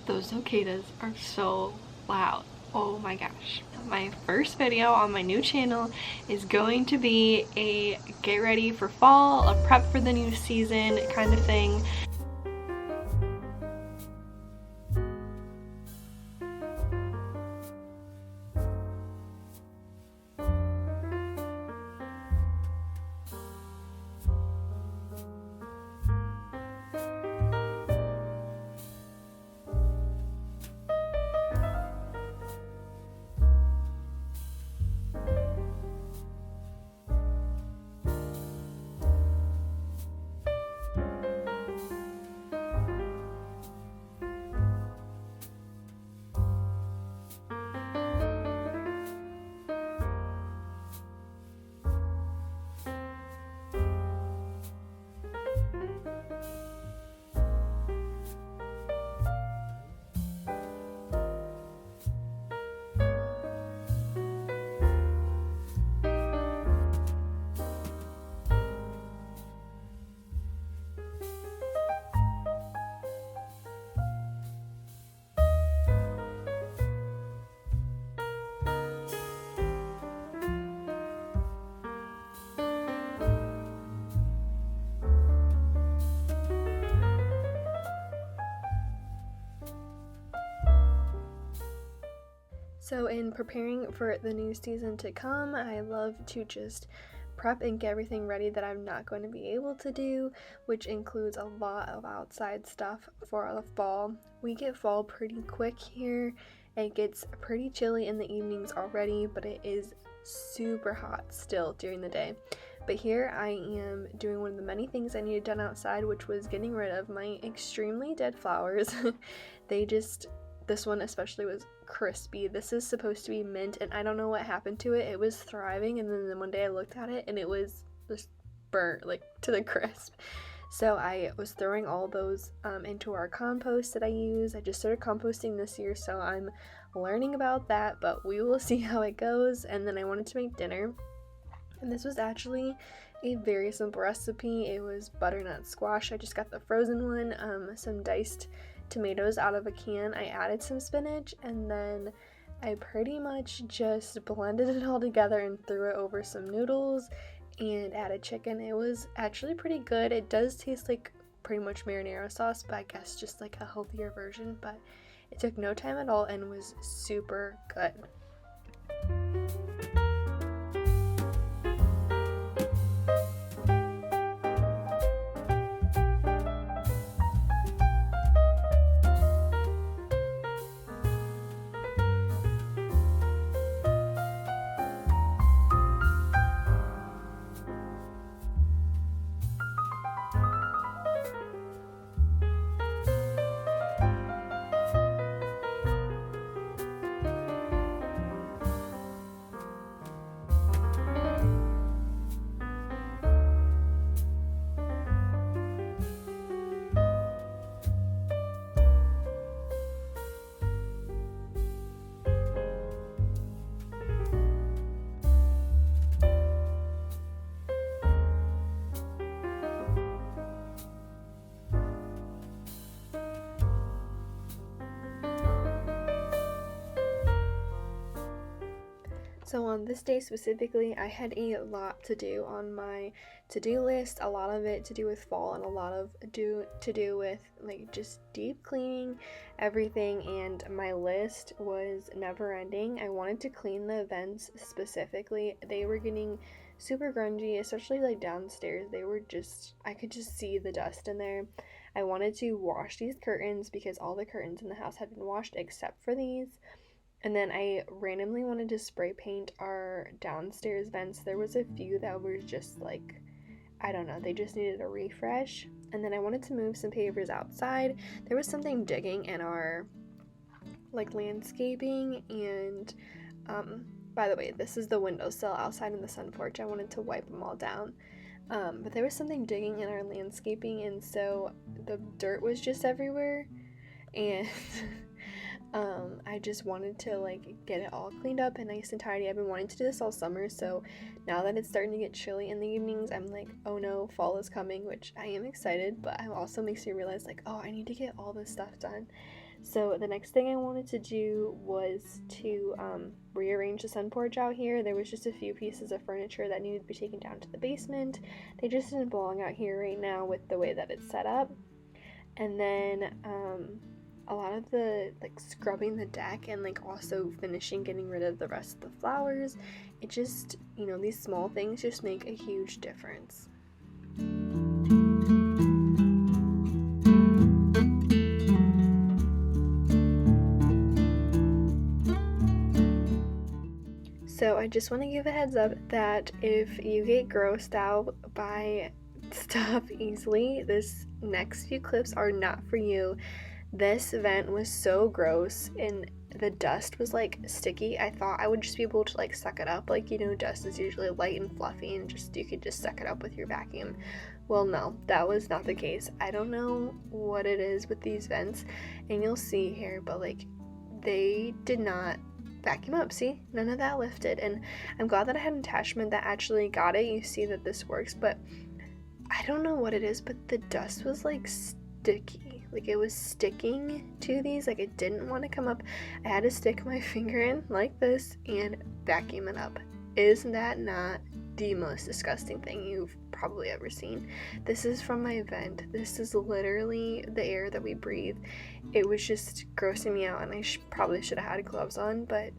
Those cicadas are so loud. Oh my gosh. My first video on my new channel is going to be a get ready for fall, a prep for the new season kind of thing. So in preparing for the new season to come, I love to just prep and get everything ready that I'm not going to be able to do, which includes a lot of outside stuff for the fall. We get fall pretty quick here. It gets pretty chilly in the evenings already, but it is super hot still during the day. But here I am doing one of the many things I needed done outside, which was getting rid of my extremely dead flowers. This one especially was crispy. This is supposed to be mint, and I don't know what happened to it. It was thriving, and then one day I looked at it and it was just burnt like to the crisp. So I was throwing all those into our compost that I use. I just started composting this year, so I'm learning about that, but we will see how it goes. And then I wanted to make dinner, and this was actually a very simple recipe. It was butternut squash. I just got the frozen one, some diced tomatoes out of a can. I added some spinach, and then I pretty much just blended it all together and threw it over some noodles and added chicken. It was actually pretty good. It does taste like pretty much marinara sauce, but I guess just like a healthier version, but it took no time at all and was super good. So on this day specifically, I had a lot to do on my to-do list, a lot of it to do with fall and a lot of to do with like just deep cleaning everything, and my list was never ending. I wanted to clean the vents specifically. They were getting super grungy, especially like downstairs. I could just see the dust in there. I wanted to wash these curtains because all the curtains in the house had been washed except for these. And then I randomly wanted to spray paint our downstairs vents. There was a few that were just like, I don't know, they just needed a refresh. And then I wanted to move some pavers outside. There was something digging in our like landscaping, and by the way, this is the windowsill outside in the sun porch. I wanted to wipe them all down. But there was something digging in our landscaping, and so the dirt was just everywhere. And I just wanted to like get it all cleaned up and nice and tidy. I've been wanting to do this all summer, so now that it's starting to get chilly in the evenings, I'm like, oh no, fall is coming, which I am excited, but it also makes me realize like, oh, I need to get all this stuff done. So the next thing I wanted to do was to rearrange the sun porch out here. There was just a few pieces of furniture that needed to be taken down to the basement. They just didn't belong out here right now with the way that it's set up. And then a lot of the like scrubbing the deck and like also finishing getting rid of the rest of the flowers. It just, you know, these small things just make a huge difference. So I just want to give a heads up that if you get grossed out by stuff easily, this next few clips are not for you. This vent was so gross and the dust was like sticky. I thought I would just be able to like suck it up. Like, you know, dust is usually light and fluffy and just you could just suck it up with your vacuum. Well, no, that was not the case. I don't know what it is with these vents, and you'll see here, but like they did not vacuum up. See, none of that lifted, and I'm glad that I had an attachment that actually got it. You see that this works, but I don't know what it is, but the dust was like sticky. Like it was sticking to these, like it didn't want to come up. I had to stick my finger in like this and vacuum it up. Isn't that not the most disgusting thing you've probably ever seen? This is from my vent. This is literally the air that we breathe. It was just grossing me out, and I probably should have had gloves on, but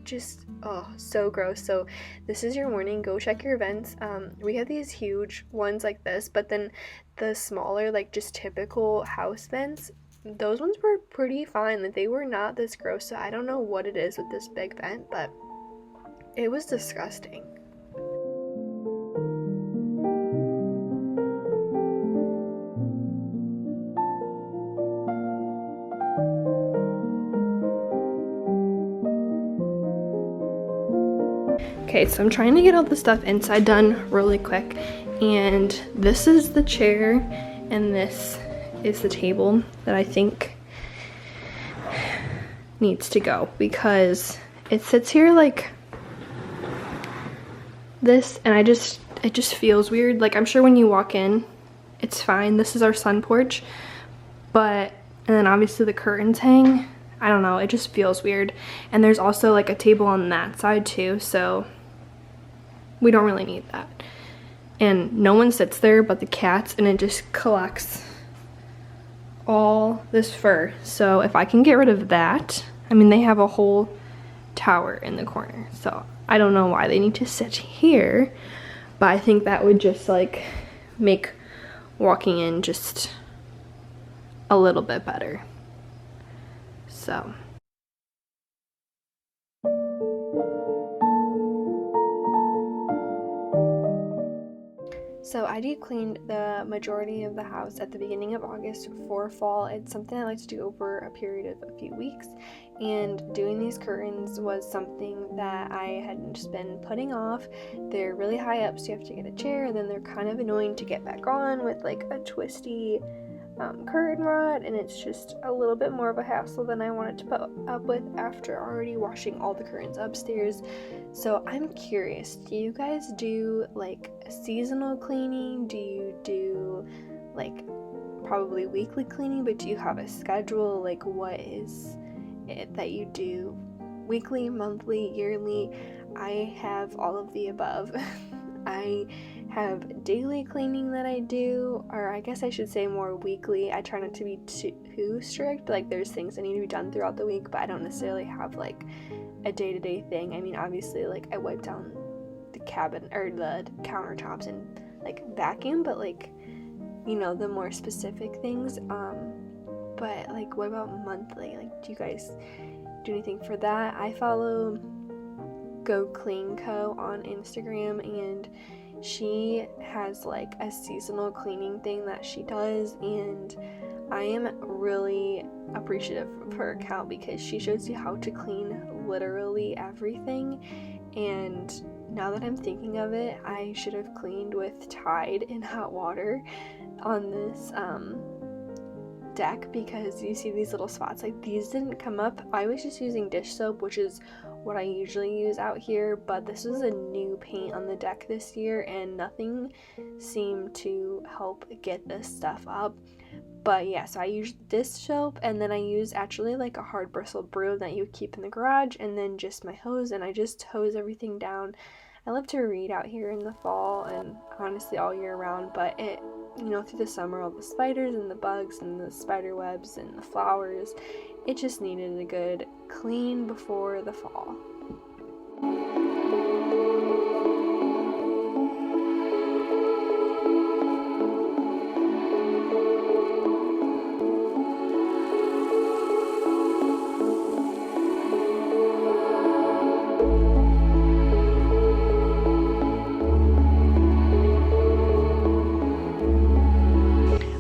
just, oh, so gross. So this is your warning. Go check your vents. We have these huge ones like this, but then the smaller, like just typical house vents, those ones were pretty fine. Like they were not this gross. So I don't know what it is with this big vent, but it was disgusting. Okay, so I'm trying to get all the stuff inside done really quick, and this is the chair and this is the table that I think needs to go because it sits here like this, and it just feels weird. Like, I'm sure when you walk in it's fine. This is our sun porch, and then obviously the curtains hang. I don't know, it just feels weird. And there's also like a table on that side too, so we don't really need that. And no one sits there but the cats, and it just collects all this fur. So if I can get rid of that, I mean, they have a whole tower in the corner, so I don't know why they need to sit here, but I think that would just like make walking in just a little bit better. So I deep cleaned the majority of the house at the beginning of August for fall. It's something I like to do over a period of a few weeks, and doing these curtains was something that I had just been putting off. They're really high up, so you have to get a chair, and then they're kind of annoying to get back on with like a twisty curtain rod, and it's just a little bit more of a hassle than I wanted to put up with after already washing all the curtains upstairs. So I'm curious, do you guys do like seasonal cleaning? Do you do like probably weekly cleaning, but do you have a schedule? Like, what is it that you do? Weekly, monthly, yearly? I have all of the above. I have daily cleaning that I do, or I guess I should say more weekly. I try not to be too strict. Like, there's things that need to be done throughout the week, but I don't necessarily have like a day-to-day thing. I mean, obviously, like, I wipe down the cabin or the countertops and like vacuum, but like, you know, the more specific things. But like, what about monthly? Like, do you guys do anything for that? I follow Go Clean Co on Instagram, and she has like a seasonal cleaning thing that she does, and I am really appreciative of her account because she shows you how to clean literally everything. And now that I'm thinking of it, I should have cleaned with Tide in hot water on this deck, because you see these little spots, like these didn't come up. I was just using dish soap, which is what I usually use out here, but this was a new paint on the deck this year and nothing seemed to help get this stuff up. But yeah, so I use dish soap, and then I use actually like a hard bristle broom that you keep in the garage, and then just my hose, and I just hose everything down. I love to read out here in the fall and honestly all year round, but it, you know, through the summer, all the spiders and the bugs and the spider webs and the flowers, it just needed a good clean before the fall.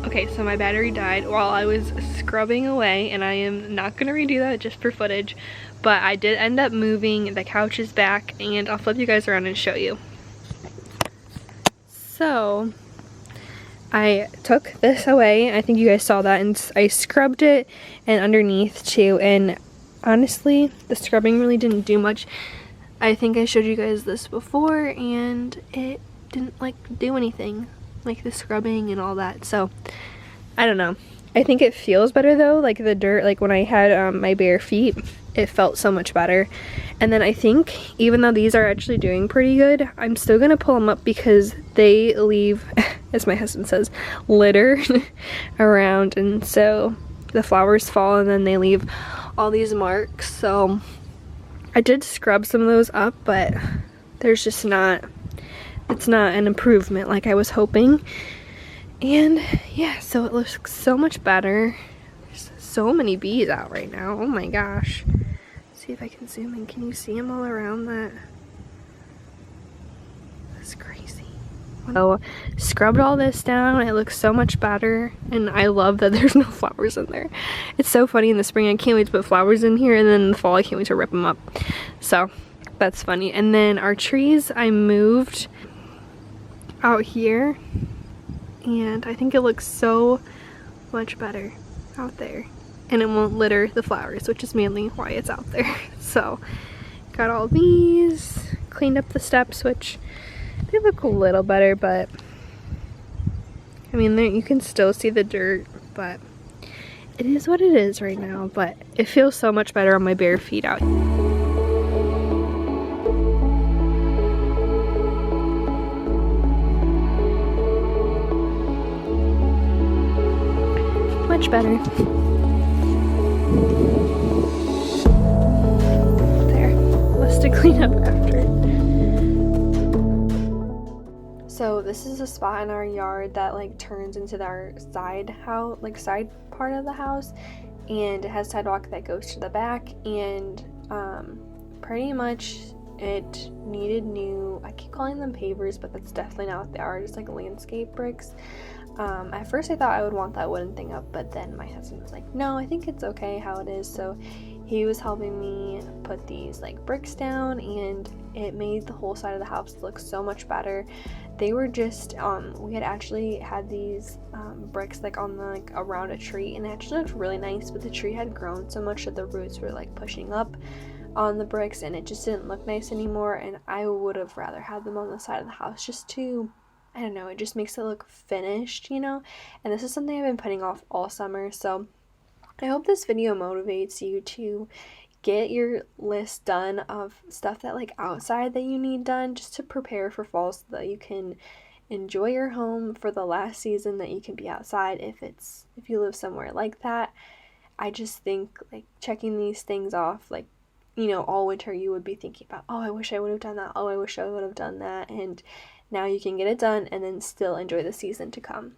Okay, so my battery died while I was scrubbing away, and I am not gonna redo that just for footage, but I did end up moving the couches back, and I'll flip you guys around and show you. So I took this away, I think you guys saw that, and I scrubbed it and underneath too, and honestly the scrubbing really didn't do much. I think I showed you guys this before, and it didn't like do anything, like the scrubbing and all that. So I don't know, I think it feels better though, like the dirt, like when I had my bare feet, it felt so much better. And then I think even though these are actually doing pretty good, I'm still gonna pull them up because they leave, as my husband says, litter around, and so the flowers fall and then they leave all these marks. So I did scrub some of those up, but there's just not, it's not an improvement like I was hoping. And yeah, so it looks so much better. There's so many bees out right now, oh my gosh. See if I can zoom in. Can you see them all around that? That's crazy. So scrubbed all this down, it looks so much better, and I love that there's no flowers in there. It's so funny, in the spring I can't wait to put flowers in here, and then in the fall I can't wait to rip them up. So that's funny. And then our trees I moved out here, and I think it looks so much better out there, and it won't litter the flowers, which is mainly why it's out there. So got all these, cleaned up the steps, which they look a little better, but I mean, there you can still see the dirt, but it is what it is right now. But it feels so much better on my bare feet out here. Much better. There, less to clean up after. So this is a spot in our yard that like turns into our side house, like side part of the house, and it has sidewalk that goes to the back, and pretty much it needed new, I keep calling them pavers, but that's definitely not what they are, just like landscape bricks. At first I thought I would want that wooden thing up, but then my husband was like, no, I think it's okay how it is. So he was helping me put these like bricks down, and it made the whole side of the house look so much better. They were just we had actually had these bricks like on the, like around a tree, and it actually looked really nice, but the tree had grown so much that the roots were like pushing up on the bricks, and it just didn't look nice anymore. And I would have rather had them on the side of the house, just to, I don't know, it just makes it look finished, you know. And this is something I've been putting off all summer, so I hope this video motivates you to get your list done of stuff that like outside that you need done, just to prepare for fall, so that you can enjoy your home for the last season that you can be outside, if you live somewhere like that. I just think like checking these things off, like, you know, all winter you would be thinking about, oh, I wish I would have done that, oh, I wish I would have done that, and now you can get it done and then still enjoy the season to come.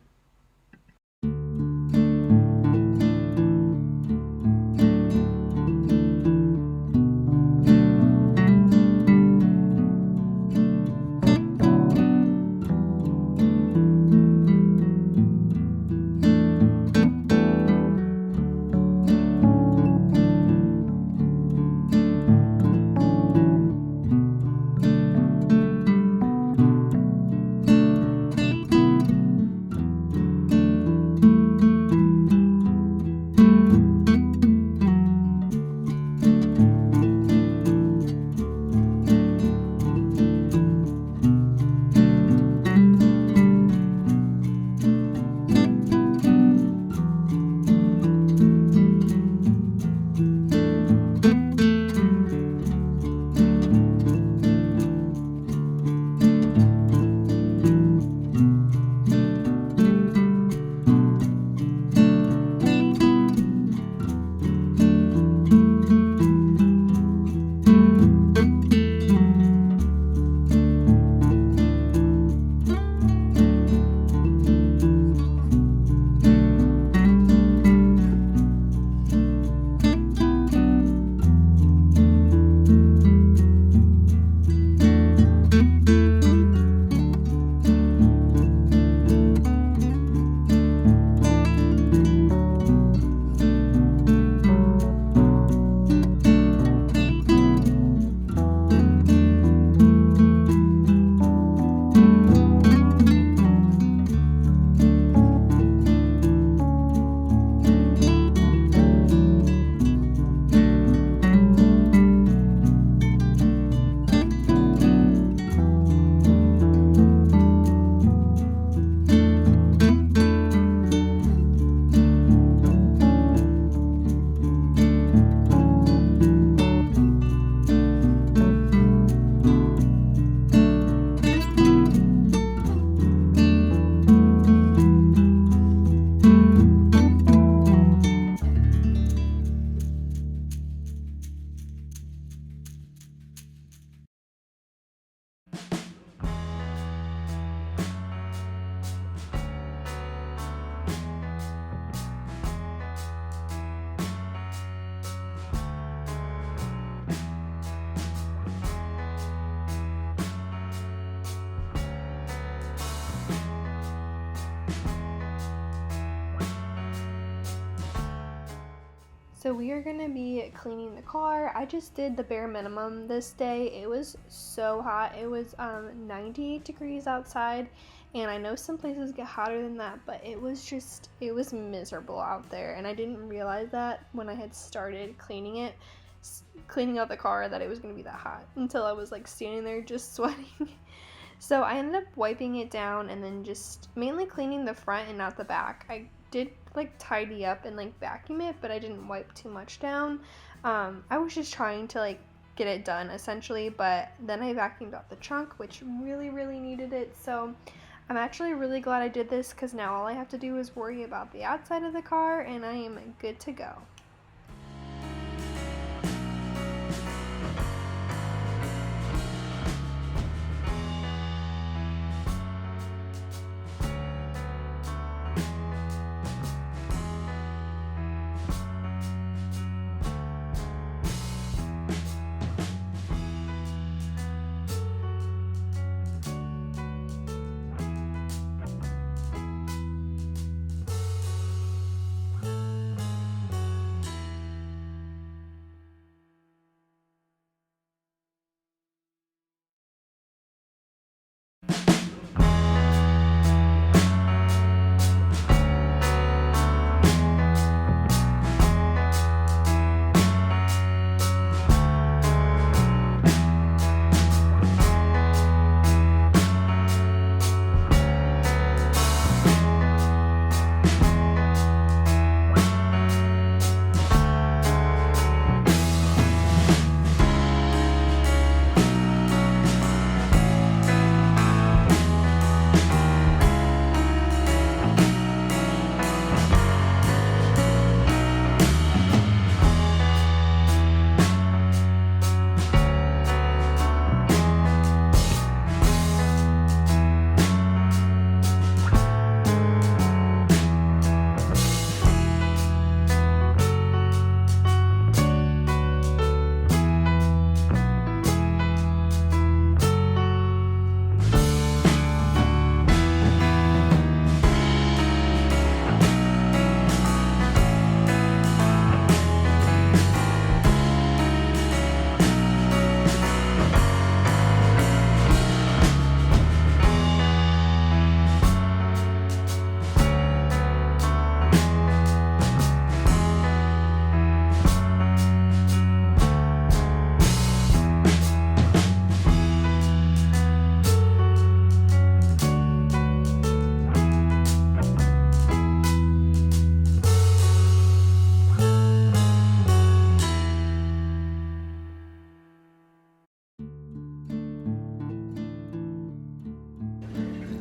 So we are gonna be cleaning the car. I just did the bare minimum this day. It was so hot. It was 98 degrees outside, and I know some places get hotter than that, but it was miserable out there, and I didn't realize that when I had started cleaning out the car, that it was gonna be that hot until I was like standing there just sweating. So I ended up wiping it down and then just mainly cleaning the front and not the back. I did like tidy up and like vacuum it, but I didn't wipe too much down. I was just trying to like get it done essentially, but then I vacuumed out the trunk, which really needed it. So I'm actually really glad I did this, because now all I have to do is worry about the outside of the car and I am good to go.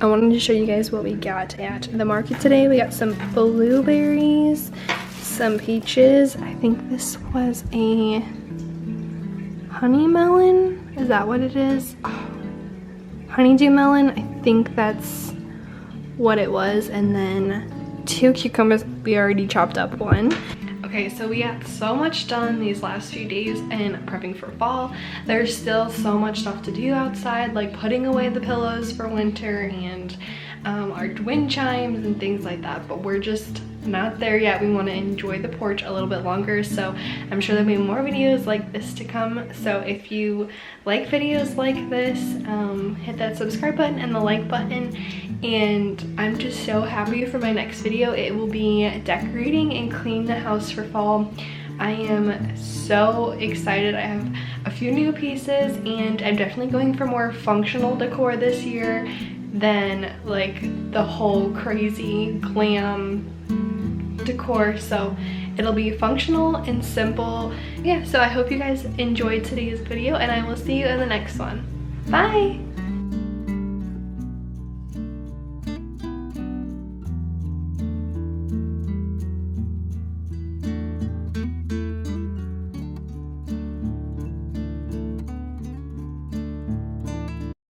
I wanted to show you guys what we got at the market today. We got some blueberries, some peaches. I think this was a honey melon. Is that what it is? Oh, honeydew melon. I think that's what it was. And then 2 cucumbers. We already chopped up 1. Okay, so we got so much done these last few days in prepping for fall. There's still so much stuff to do outside, like putting away the pillows for winter and our wind chimes and things like that, but we're just not there yet. We want to enjoy the porch a little bit longer, so I'm sure there'll be more videos like this to come. So if you like videos like this, hit that subscribe button and the like button. And I'm just so happy for my next video. It will be decorating and cleaning the house for fall. I am so excited. I have a few new pieces and I'm definitely going for more functional decor this year than like the whole crazy glam decor. So it'll be functional and simple. Yeah, so I hope you guys enjoyed today's video and I will see you in the next one. Bye!